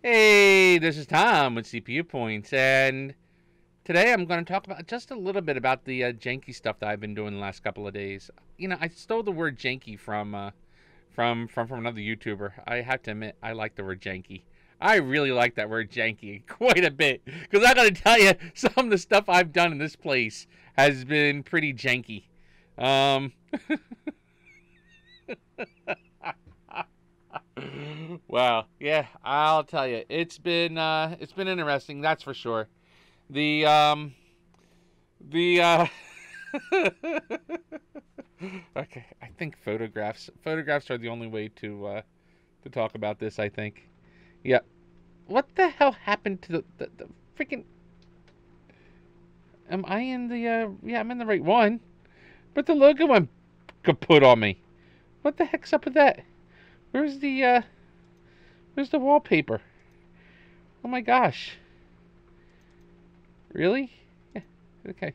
Hey, this is Tom with CPU Points, and today I'm going to talk about just a little bit about the janky stuff that I've been doing the last couple of days. I stole the word janky from another YouTuber. I have to admit, I like the word janky. I really like that word janky quite a bit because I got to tell you, some of the stuff I've done in this place has been pretty janky. Um, Wow, yeah, I'll tell you, it's been interesting, that's for sure. The the okay, I think photographs are the only way to talk about this. I think. Yeah. What the hell happened to the freaking? Am I in the? Yeah, I'm in the right one, but the logo went kaput on me. What the heck's up with that? Where's the uh? Where's the wallpaper? Oh my gosh. Really? Yeah. Okay.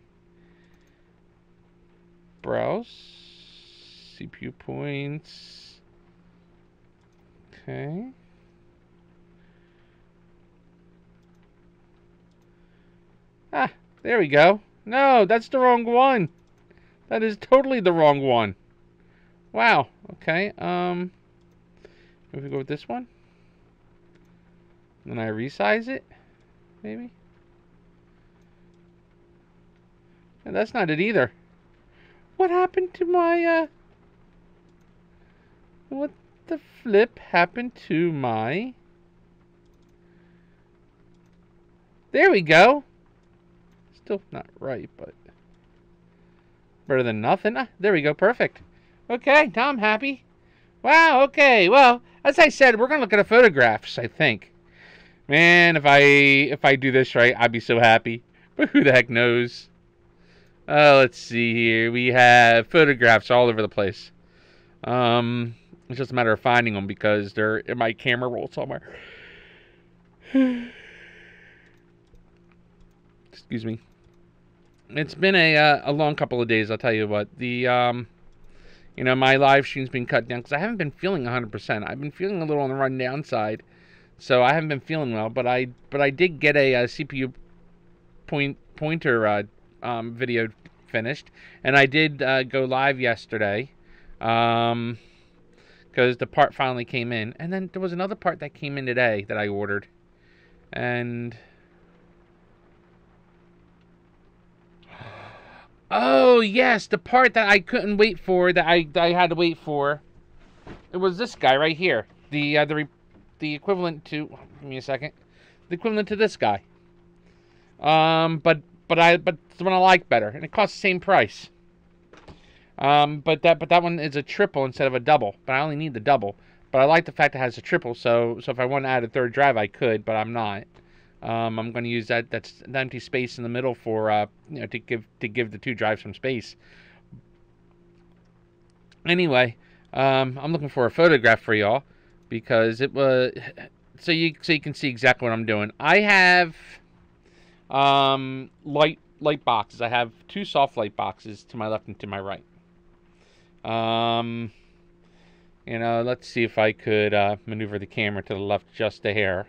Browse. CPU points. Okay. Ah, there we go. No, that's the wrong one. That is totally the wrong one. Wow. Okay. If we go with this one, then I resize it, maybe. And that's not it either. What happened to my What the flip happened to my? There we go. Still not right, but better than nothing. Ah, there we go. Perfect. Okay, now I'm happy. Wow. Okay. Well, as I said, we're gonna look at the photographs. I think. Man, if I do this right, I'd be so happy. But who the heck knows? Let's see here. We have photographs all over the place. It's just a matter of finding them because they're in my camera roll somewhere. Excuse me. It's been a long couple of days. I'll tell you what. My live stream's been cut down because I haven't been feeling 100%. I've been feeling a little on the run down side, so I haven't been feeling well. But I did get a CPU pointer video finished, and I did go live yesterday, because the part finally came in, and then there was another part that came in today that I ordered, and oh yes, the part that I couldn't wait for, that I had to wait for, it was this guy right here, the equivalent to, give me a second, the equivalent to this guy, but it's the one I like better, and it costs the same price. But that one is a triple instead of a double. But I only need the double. But I like the fact it has a triple. So if I want to add a third drive, I could, but I'm not. I'm going to use that's the empty space in the middle for to give the two drives some space. Anyway, I'm looking for a photograph for y'all because it was so you can see exactly what I'm doing. I have light boxes. I have two soft light boxes to my left and to my right. Let's see if I could maneuver the camera to the left just a hair.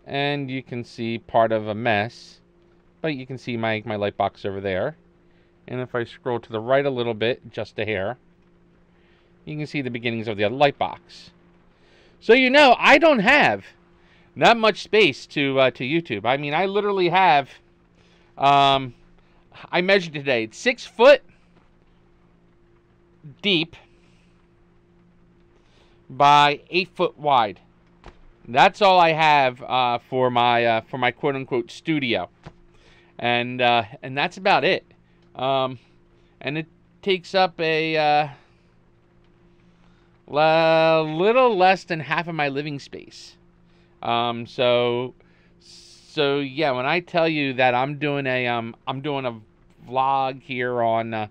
And you can see part of a mess, but you can see my light box over there. And if I scroll to the right a little bit, just a hair, you can see the beginnings of the other light box. So I don't have not much space to YouTube. I mean, I literally have, I measured today, it's 6 foot deep by 8 foot wide. That's all I have for my quote unquote studio, and that's about it. And it takes up a little less than half of my living space. So yeah, when I tell you that I'm doing a vlog here on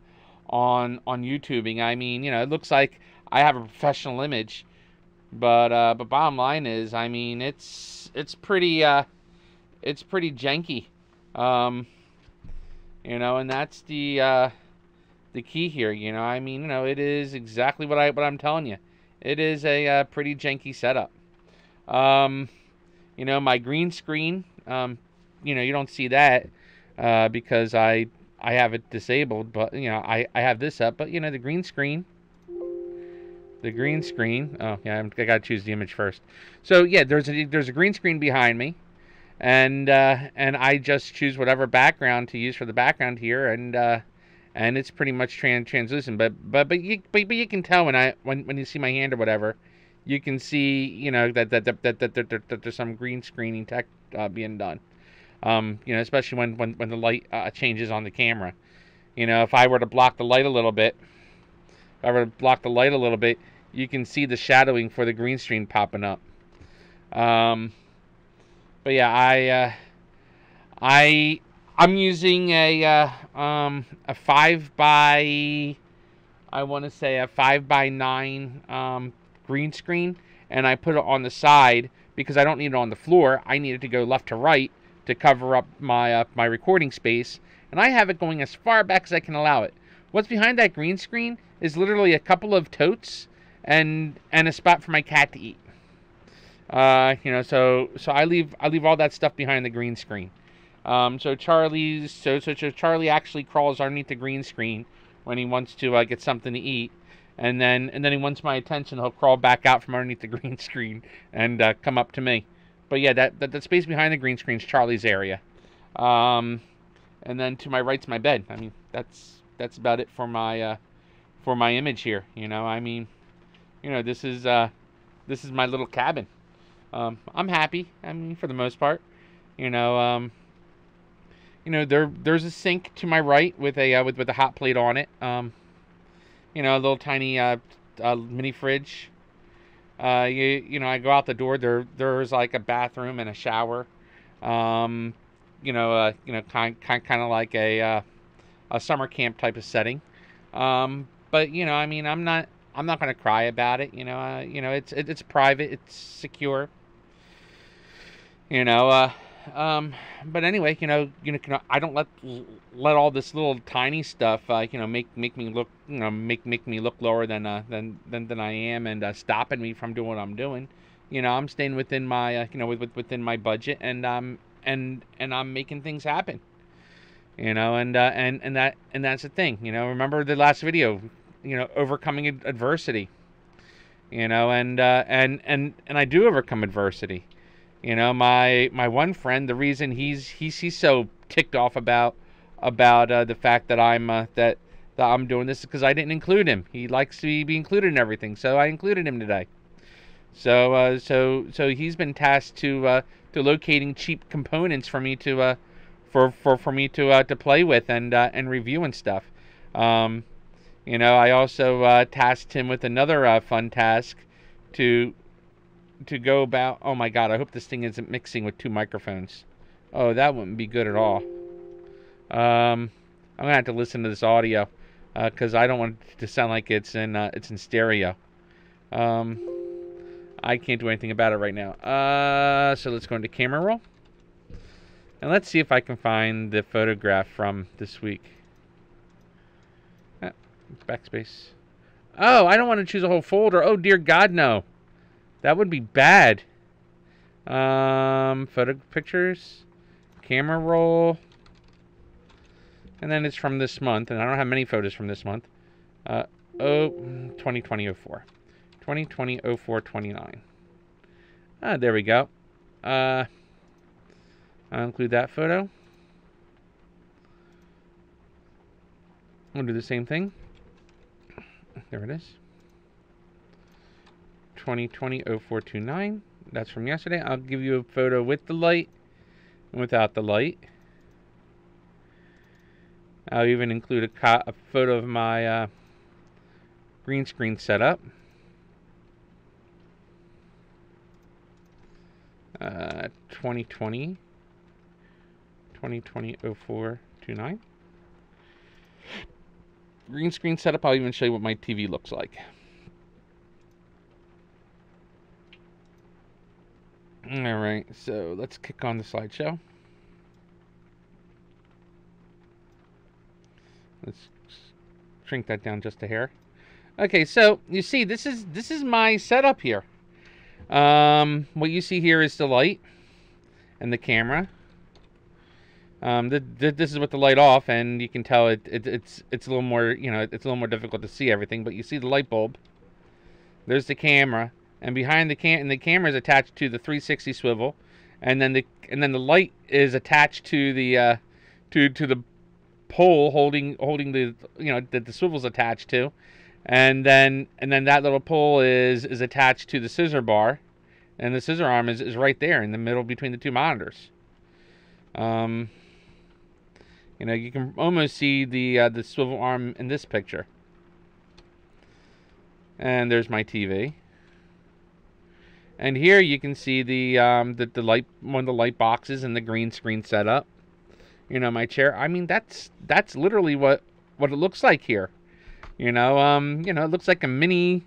YouTubing, I mean, it looks like I have a professional image, but bottom line is, I mean, it's pretty janky, and that's the key here. I mean, it is exactly what I'm telling you. It is a pretty janky setup. You know, my green screen, you know, you don't see that because I have it disabled, but, you know, I have this up. But, you know, the green screen, oh, yeah, I got to choose the image first. So, yeah, there's a green screen behind me. And I just choose whatever background to use for the background here, and it's pretty much translucent. But you can tell when you see my hand or whatever, you can see, you know, that there's some green screening tech being done. You know, especially when the light changes on the camera. You know, if I were to block the light a little bit, you can see the shadowing for the green screen popping up. But yeah, I'm using a 5x9 green screen, and I put it on the side because I don't need it on the floor. I need it to go left to right to cover up my my recording space, and I have it going as far back as I can allow it. What's behind that green screen is literally a couple of totes and a spot for my cat to eat. You know, so I leave all that stuff behind the green screen. So Charlie actually crawls underneath the green screen when he wants to get something to eat, and then he wants my attention. He'll crawl back out from underneath the green screen and come up to me. But yeah, that space behind the green screen is Charlie's area. And then to my right's my bed. I mean, that's about it for my image here. You know, I mean, you know, this is my little cabin. I'm happy. I mean, for the most part, you know, there's a sink to my right with a with a hot plate on it. You know, a little tiny mini fridge. You know, I go out the door. There's like a bathroom and a shower. You know, kind of like a summer camp type of setting. But you know, I mean, I'm not going to cry about it. You know, it's private. It's secure. You know, but anyway, you know, I don't let all this little tiny stuff, you know, make me look, you know, make me look lower than I am, and stopping me from doing what I'm doing. You know, I'm staying within my, you know, within my budget, and I'm making things happen. You know, and that's the thing. You know, remember the last video, you know, overcoming adversity. You know, and I do overcome adversity. You know, my one friend, the reason he's so ticked off about the fact that I'm doing this is because I didn't include him. He likes to be included in everything, so I included him today. So he's been tasked to locating cheap components for me to for me to play with and review and stuff. You know, I also tasked him with another fun task to go about. Oh my God, I hope this thing isn't mixing with two microphones. Oh, that wouldn't be good at all. I'm gonna have to listen to this audio because I don't want it to sound like it's in stereo. I can't do anything about it right now. So let's go into camera roll, and let's see if I can find the photograph from this week. Backspace. Oh, I don't want to choose a whole folder. Oh dear God, no. That would be bad. Photo pictures, camera roll, and then it's from this month, and I don't have many photos from this month. 2020-04. 2020-04-29. There we go. I'll include that photo. We'll do the same thing. There it is. 2020-04-29. That's from yesterday. I'll give you a photo with the light and without the light. I'll even include a photo of my green screen setup. 2020-04-29. Green screen setup. I'll even show you what my TV looks like. Alright, so let's kick on the slideshow. Let's shrink that down just a hair. Okay, so you see this is my setup here. What you see here is the light. and the camera. This is with the light off, and you can tell it's a little more, you know, it's a little more difficult to see everything. But you see the light bulb. There's the camera, and behind the camera is attached to the 360 swivel, and then the light is attached to the to the pole holding the, you know, that the swivel's attached to, and then that little pole is attached to the scissor bar, and the scissor arm is right there in the middle between the two monitors. You know, you can almost see the swivel arm in this picture. And there's my TV. And here you can see the light, one of the light boxes and the green screen setup. You know, my chair. I mean, that's literally what it looks like here. You know, it looks like a mini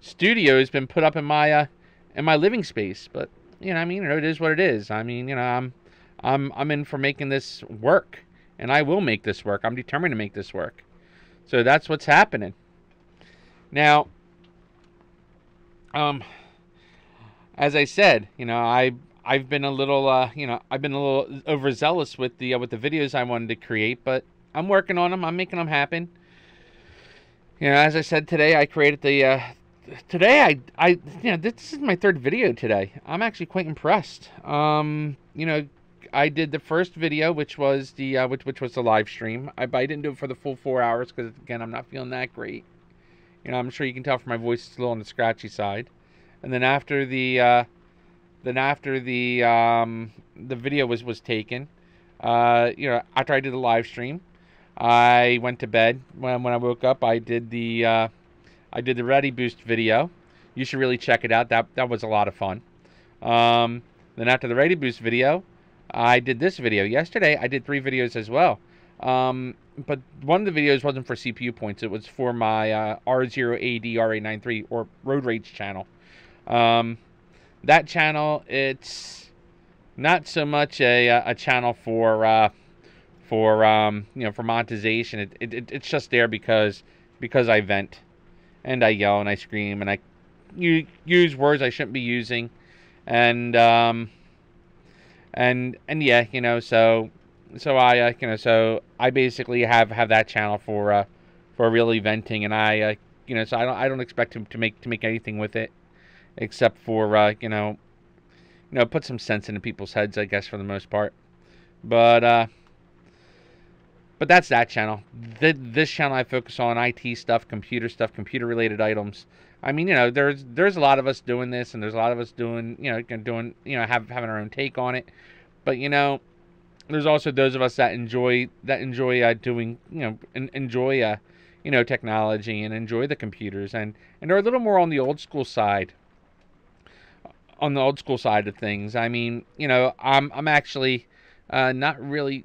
studio has been put up in my living space. But you know, I mean, you know, it is what it is. I mean, you know, I'm in for making this work, and I will make this work. I'm determined to make this work. So that's what's happening. Now, as I said, you know, I've been a little, you know, I've been a little overzealous with the videos I wanted to create, but I'm working on them. I'm making them happen. You know, as I said today, I created the. Today, you know, this is my third video today. I'm actually quite impressed. You know, I did the first video, which was the which was the live stream. I didn't do it for the full 4 hours because, again, I'm not feeling that great. You know, I'm sure you can tell from my voice it's a little on the scratchy side. And then after the video was taken, you know, after I did the live stream, I went to bed. When I woke up, I did the Ready Boost video. You should really check it out. That was a lot of fun. Then after the Ready Boost video, I did this video. Yesterday, I did 3 videos as well. But one of the videos wasn't for CPU points. It was for my R0AD R893 or Road Rage channel. That channel, it's not so much a channel for you know, for monetization. It's just there because I vent and I yell and I scream and I use words I shouldn't be using, and yeah, you know, so I you know, so I basically have that channel for really venting, and I you know, so I don't expect to make anything with it except for you know, put some sense into people's heads, I guess, for the most part. But that's that channel. This channel, I focus on IT stuff, computer related items. I mean, you know, there's a lot of us doing this, and there's a lot of us doing, you know, having our own take on it. But you know, there's also those of us that enjoy doing, you know, enjoy you know, technology and enjoy the computers, and are a little more on the old school side. On the old school side of things, I mean, you know, I'm actually not really.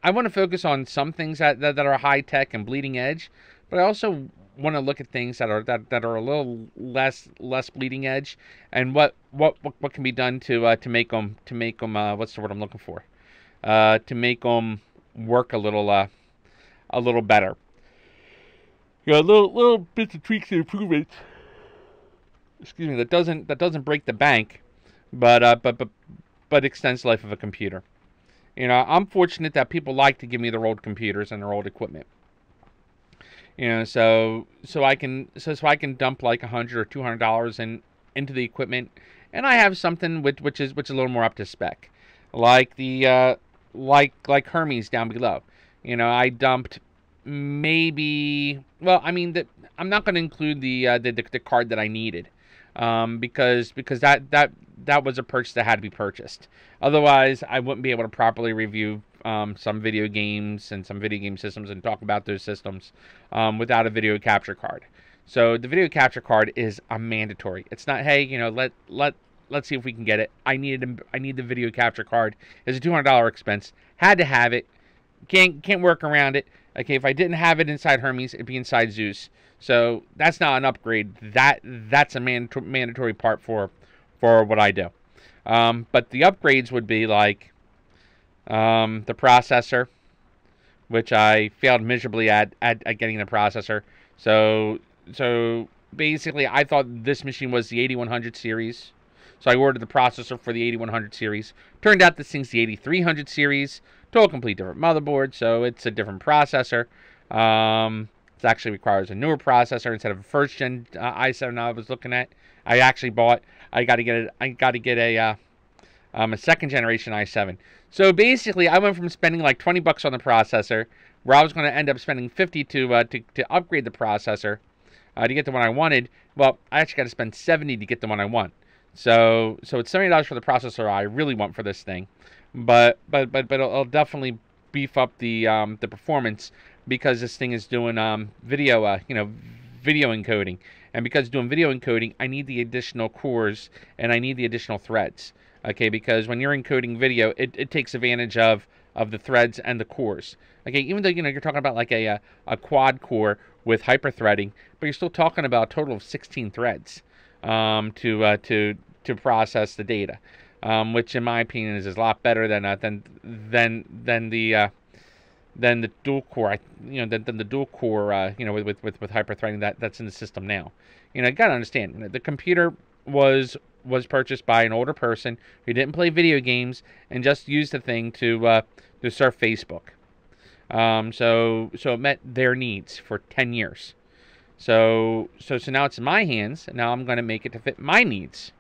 I want to focus on some things that are high tech and bleeding edge, but I also want to look at things that are a little less bleeding edge, and what can be done to make them what's the word I'm looking for, to make them work a little better. You know, little bits of tweaks and improvements. Excuse me. That doesn't break the bank, but extends the life of a computer. You know, I'm fortunate that people like to give me their old computers and their old equipment. You know, so I can dump like $100 or $200 into the equipment, and I have something which is a little more up to spec, like the like Hermes down below. You know, I dumped maybe, well, I mean, I'm not going to include the card that I needed, because that was a purchase that had to be purchased. Otherwise, I wouldn't be able to properly review some video games and some video game systems and talk about those systems without a video capture card. So the video capture card is a mandatory. It's not, hey, you know, let's see if we can get it. I need the video capture card. It's a $200 expense. Had to have it. Can't work around it. Okay, if I didn't have it inside Hermes, it'd be inside Zeus. So that's not an upgrade. That's a mandatory part for what I do. But the upgrades would be like the processor, which I failed miserably at getting the processor. So basically, I thought this machine was the 8100 series. So I ordered the processor for the 8100 series. Turned out this thing's the 8300 series. Total complete different motherboard, so it's a different processor. It actually requires a newer processor instead of a first gen i7 I was looking at. I actually bought. I got to get a second generation i7. So basically, I went from spending like $20 on the processor, where I was going to end up spending 50 to upgrade the processor to get the one I wanted. Well, I actually got to spend 70 to get the one I want. So it's $70 for the processor I really want for this thing, but it'll definitely beef up the performance, because this thing is doing video encoding, and because it's doing video encoding, I need the additional cores and I need the additional threads. Okay, because when you're encoding video, it takes advantage of the threads and the cores. Okay, even though you're talking about like a quad core with hyperthreading, but you're still talking about a total of 16 threads to process the data, which in my opinion is a lot better than the dual core, than the dual core, with hyperthreading that's in the system now. You got to understand, the computer was purchased by an older person who didn't play video games and just used the thing to surf Facebook. So it met their needs for 10 years. So now it's in my hands, and now I'm going to make it to fit my needs.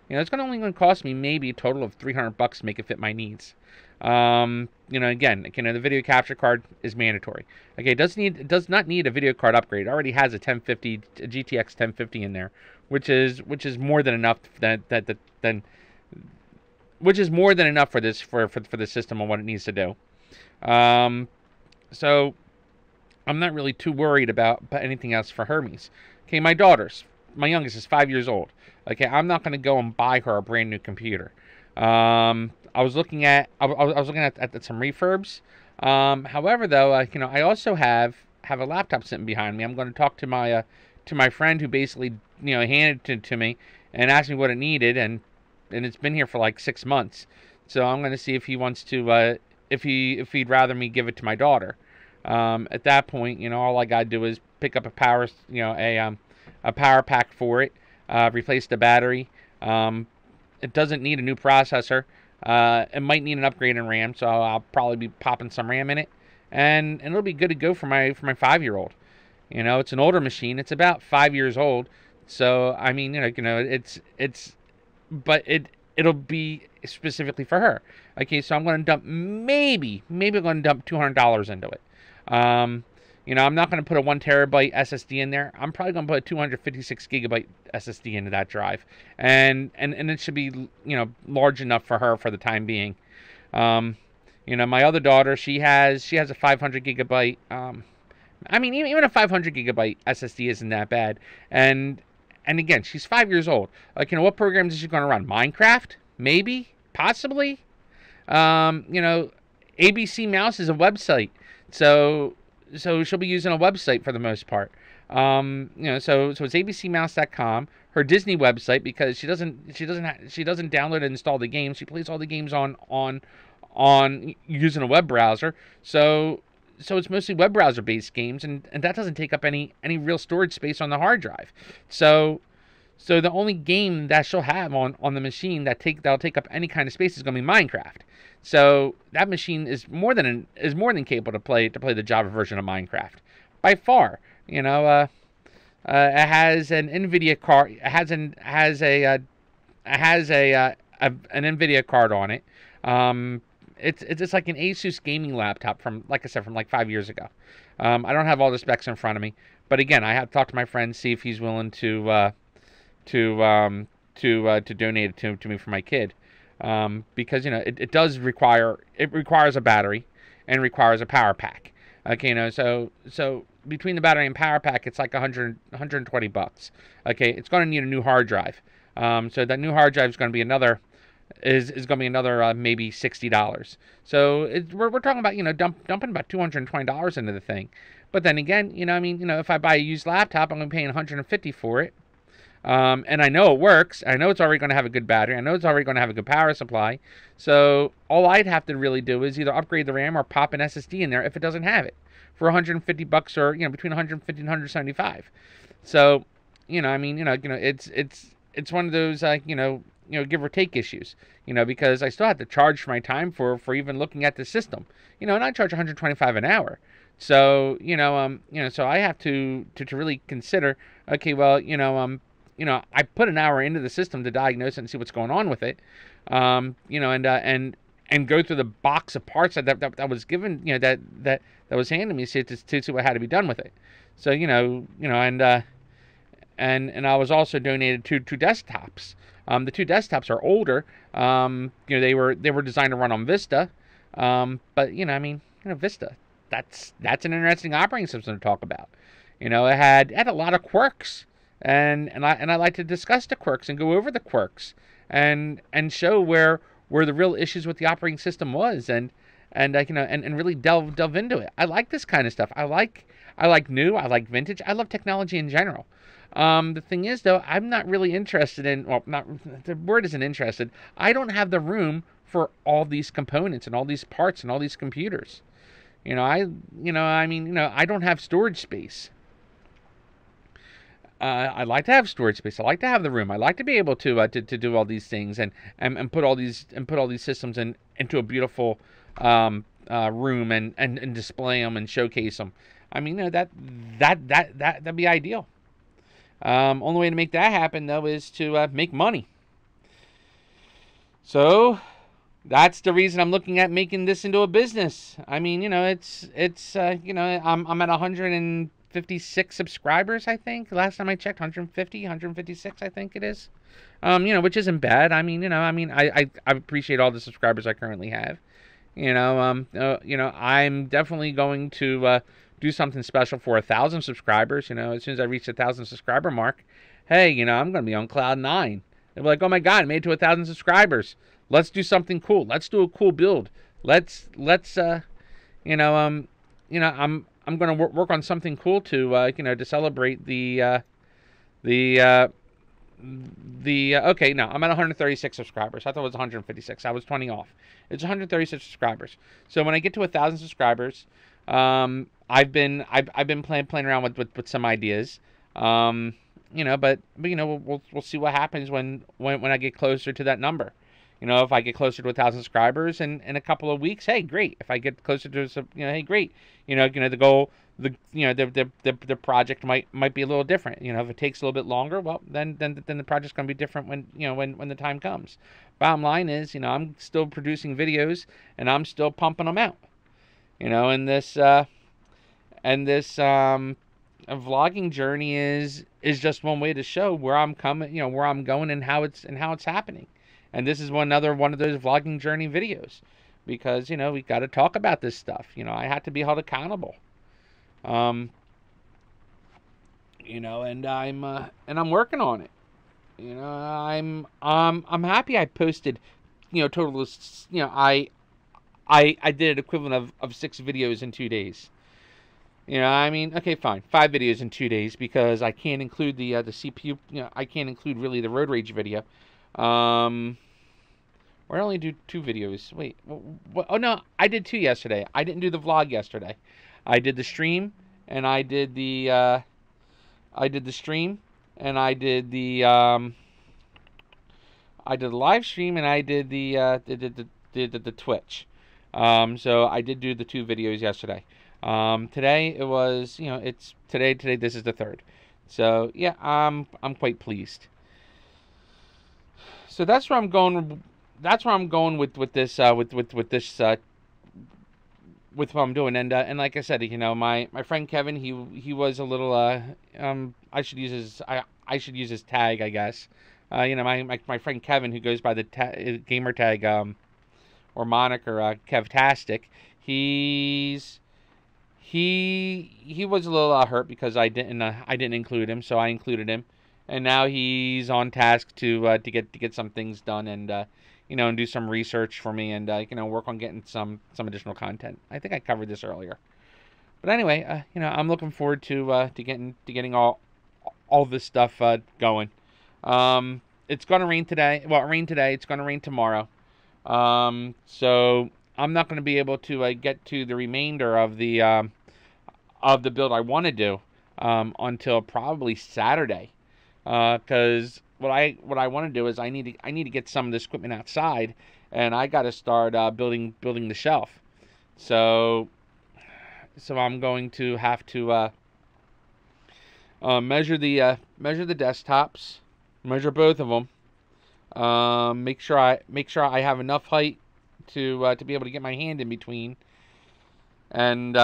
It's only going to cost me maybe a total of $300 to make it fit my needs. Again, the video capture card is mandatory. Okay, it does not need a video card upgrade. It already has a GTX 1050 in there, which is more than enough which is more than enough for this for the system and what it needs to do. So I'm not really too worried about anything else for Hermes. Okay, my youngest is 5 years old. Okay, I'm not going to go and buy her a brand new computer. I was looking at some refurbs. However, though, I also have a laptop sitting behind me. I'm going to talk to my friend who basically handed it to me and asked me what it needed, and it's been here for like 6 months. So I'm going to see if he wants to if he'd rather me give it to my daughter. At that point, all I got to do is pick up a power pack for it, replace the battery. It doesn't need a new processor. It might need an upgrade in RAM, so I'll probably be popping some RAM in it, and it'll be good to go for my 5-year-old. It's an older machine. It's about 5 years old, so I mean, it'll be specifically for her. Okay, so I'm going to dump maybe I'm going to dump $200 into it. I'm not going to put a 1 terabyte SSD in there. I'm probably going to put a 256 gigabyte SSD into that drive, and it should be large enough for her for the time being. My other daughter, she has a 500 gigabyte. I mean, even a 500 gigabyte SSD isn't that bad, and again, she's 5 years old. Like, what programs is she going to run? Minecraft, maybe, possibly. ABC Mouse is a website, so she'll be using a website for the most part. So it's abcmouse.com, her Disney website, because she doesn't download and install the games. She plays all the games on using a web browser. So it's mostly web browser based games, and that doesn't take up any real storage space on the hard drive. So the only game that she'll have on the machine that'll take up any kind of space is going to be Minecraft. So that machine is more than capable to play the Java version of Minecraft by far. It has an NVIDIA card. It has an NVIDIA card on it. It's like an Asus gaming laptop from, like I said, from like 5 years ago. I don't have all the specs in front of me, but again, I have to talk to my friend, see if he's willing to donate it to me for my kid. Because it requires a battery and requires a power pack. Okay, so between the battery and power pack, it's like $120. Okay, it's going to need a new hard drive. So that new hard drive is going to be another maybe $60. So we're talking about dumping about $220 into the thing. But then again, if I buy a used laptop, I'm going to be paying $150 for it. And I know it works. I know it's already going to have a good battery. I know it's already going to have a good power supply. So all I'd have to really do is either upgrade the RAM or pop an SSD in there if it doesn't have it for $150 or between $150 and $175. So it's one of those give or take issues, because I still have to charge for my time for even looking at the system, and I charge 125 an hour. So, so I have to really consider, okay, well, I put an hour into the system to diagnose it and see what's going on with it, and go through the box of parts that was given, that was handed me to see what had to be done with it. So, and I was also donated two desktops. The two desktops are older. They were designed to run on Vista, but Vista, that's an interesting operating system to talk about. It had a lot of quirks, and I like to discuss the quirks and go over the quirks, and show where the real issues with the operating system was, and really delve into it. I like this kind of stuff. I like new. I like vintage. I love technology in general. The thing is, though, I'm not really interested in, well, not, the word isn't interested. I don't have the room for all these components and all these parts and all these computers. I don't have storage space. I like to have storage space. I like to have the room. I like to be able to do all these things and put all these systems into a beautiful room and display them and showcase them. That'd be ideal. Only way to make that happen, though, is to make money. So that's the reason I'm looking at making this into a business. I'm at 156 subscribers, I think. Last time I checked, 156, I think it is. Which isn't bad. I appreciate all the subscribers I currently have. I'm definitely going to do something special for 1,000 subscribers. As soon as I reach the 1,000 subscriber mark, hey, I'm going to be on cloud 9. They'll be like, oh my God, I made it to 1,000 subscribers. Let's do something cool. Let's do a cool build. I'm going to work on something cool to celebrate okay, no, I'm at 136 subscribers. I thought it was 156. I was 20 off. It's 136 subscribers. So when I get to 1,000 subscribers, I've been playing around with some ideas. We'll see what happens when I get closer to that number. If I get closer to 1,000 subscribers in a couple of weeks, hey, great. If I get closer to hey, great. The goal, the project might be a little different. If it takes a little bit longer, well, then the project's going to be different when the time comes. Bottom line is, I'm still producing videos and I'm still pumping them out. And this vlogging journey is just one way to show where I'm coming, where I'm going and how it's happening. And this is another one of those vlogging journey videos, because we got to talk about this stuff. I have to be held accountable. And I'm working on it. I'm happy I posted, total. I did an equivalent of 6 videos in 2 days. Okay, fine, 5 videos in 2 days, because I can't include the CPU. I can't include really the road rage video. Or I only do 2 videos. Wait, what? Oh no, I did 2 yesterday. I didn't do the vlog yesterday. I did the stream, and I did the stream, and I did the live stream, and I did the Twitch. So I did do the 2 videos yesterday. Today it was, it's today. This is the 3rd. So yeah, I'm quite pleased. So that's where I'm going. That's where I'm going with this with what I'm doing. And like I said, my friend Kevin, he was a little I should use his tag, I guess. My friend Kevin, who goes by the gamer tag or moniker Kevtastic, he was a little hurt because I didn't include him, so I included him, and now he's on task to get some things done and and do some research for me and work on getting some additional content. I think I covered this earlier, but anyway, I'm looking forward to getting all this stuff going. It's gonna rain today. Well, it rained today. It's gonna rain tomorrow. So I'm not going to be able to get to the remainder of the build I want to do until probably Saturday. Because what I want to do is I need to get some of this equipment outside, and I got to start building the shelf. So I'm going to have to measure the desktops, measure both of them. Make sure I have enough height to be able to get my hand in between, and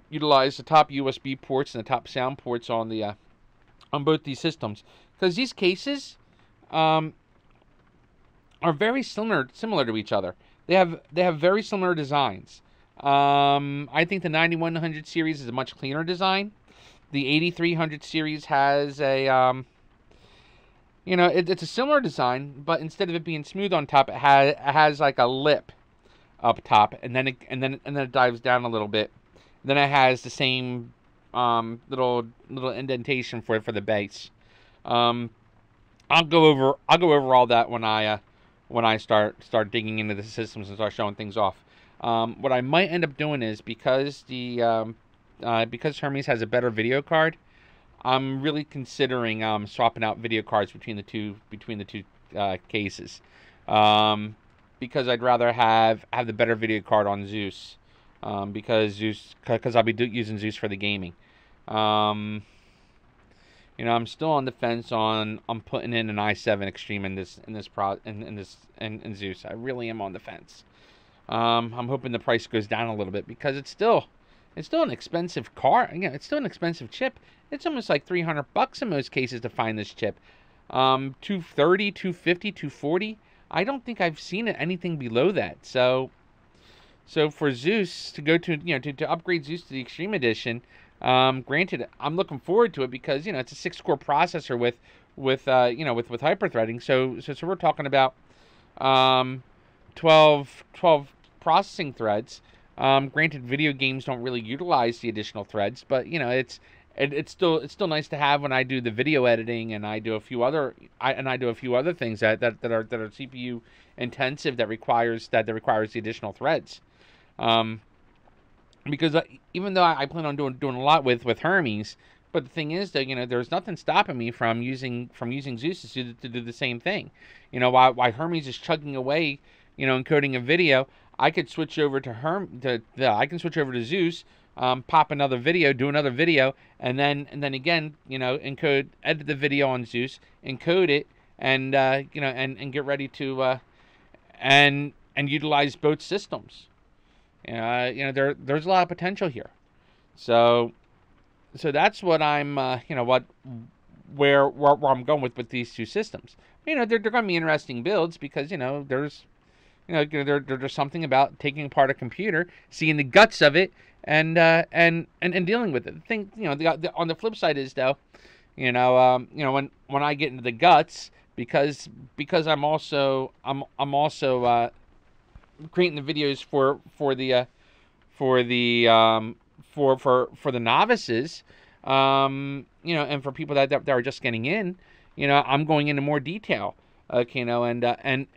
utilize the top USB ports and the top sound ports on the on both these systems, because these cases are very similar to each other. They have very similar designs. I think the 9100 series is a much cleaner design. The 8300 series has a it's a similar design, but instead of it being smooth on top, it has like a lip up top, and then it dives down a little bit. Then it has the same little indentation for the base. I'll go over all that when I start digging into the systems and start showing things off. What I might end up doing is, because Hermes has a better video card, I'm really considering swapping out video cards between the two cases, because I'd rather have the better video card on Zeus, because I'll be using Zeus for the gaming. I'm still on the fence on putting in an i7 Extreme in Zeus. I really am on the fence. I'm hoping the price goes down a little bit, because it's still an expensive card. Again, it's still an expensive chip. It's almost like $300 in most cases to find this chip. 230, 250, 240. I don't think I've seen it anything below that. So for Zeus to go to upgrade Zeus to the Extreme Edition, granted, I'm looking forward to it, because it's a 6-core processor with hyperthreading. So we're talking about 12 processing threads. Granted, video games don't really utilize the additional threads, but it's still nice to have when I do the video editing, and I do a few other things that are CPU intensive that requires the additional threads. Because even though I plan on doing a lot with Hermes, but the thing is that there's nothing stopping me from using Zeus to do the same thing. While Hermes is chugging away, encoding a video, I could switch over to Zeus, pop another video, do another video, and then again, edit the video on Zeus, encode it, and and get ready to and utilize both systems. There's a lot of potential here. So that's what I'm where I'm going with these two systems. They're going to be interesting builds, because there's something about taking apart a computer, seeing the guts of it, and dealing with it. The thing, on the flip side is, though, when I get into the guts, because I'm also creating the videos for the novices, and for people that are just getting in, I'm going into more detail. Okay, and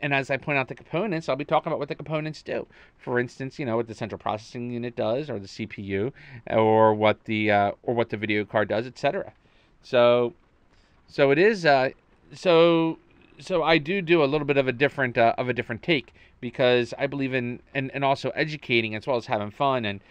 as I point out the components, I'll be talking about what the components do. For instance, what the central processing unit does, or the CPU, or what the video card does, etc. So it is so I do a little bit of a different take, because I believe in also educating as well as having fun, and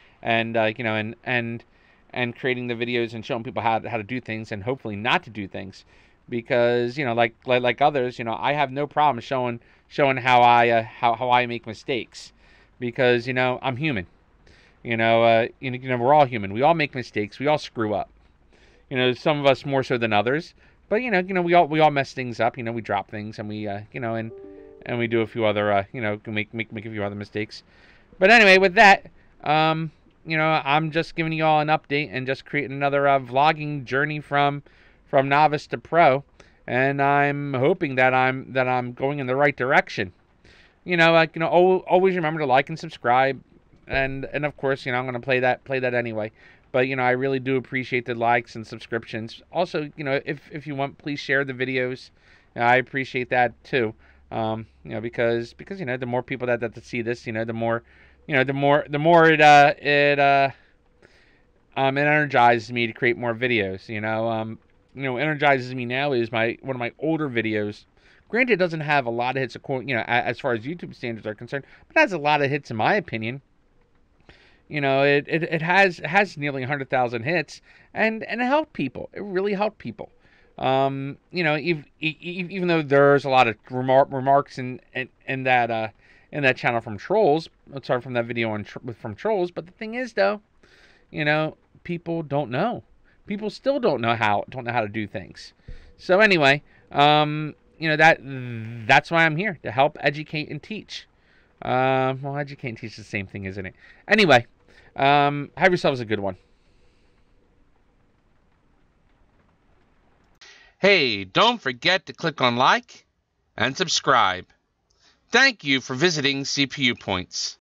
creating the videos and showing people how to do things, and hopefully not to do things. Because like others, I have no problem showing how I make mistakes, because I'm human. We're all human. We all make mistakes. We all screw up. Some of us more so than others, but we all mess things up. We drop things, and we and we do a few other make a few other mistakes. But anyway, with that, I'm just giving you all an update and just creating another vlogging journey from novice to pro, and I'm hoping that I'm going in the right direction. Always remember to like and subscribe, and of course, I'm going to play that anyway. But I really do appreciate the likes and subscriptions. Also, if you want, please share the videos. I appreciate that too. Because the more people that see this, the more it energizes me to create more videos. What energizes me now is one of my older videos. Granted, it doesn't have a lot of hits, as far as YouTube standards are concerned, but it has a lot of hits in my opinion. It has nearly 100,000 hits, and it helped people. It really helped people. Even though there's a lot of remarks in that channel from trolls, sorry, from that video from trolls. But the thing is, though, people don't know. People still don't know how to do things. So anyway, that's why I'm here, to help educate and teach. Well, educate and teach is the same thing, isn't it? Anyway, have yourselves a good one. Hey, don't forget to click on like and subscribe. Thank you for visiting CPU Points.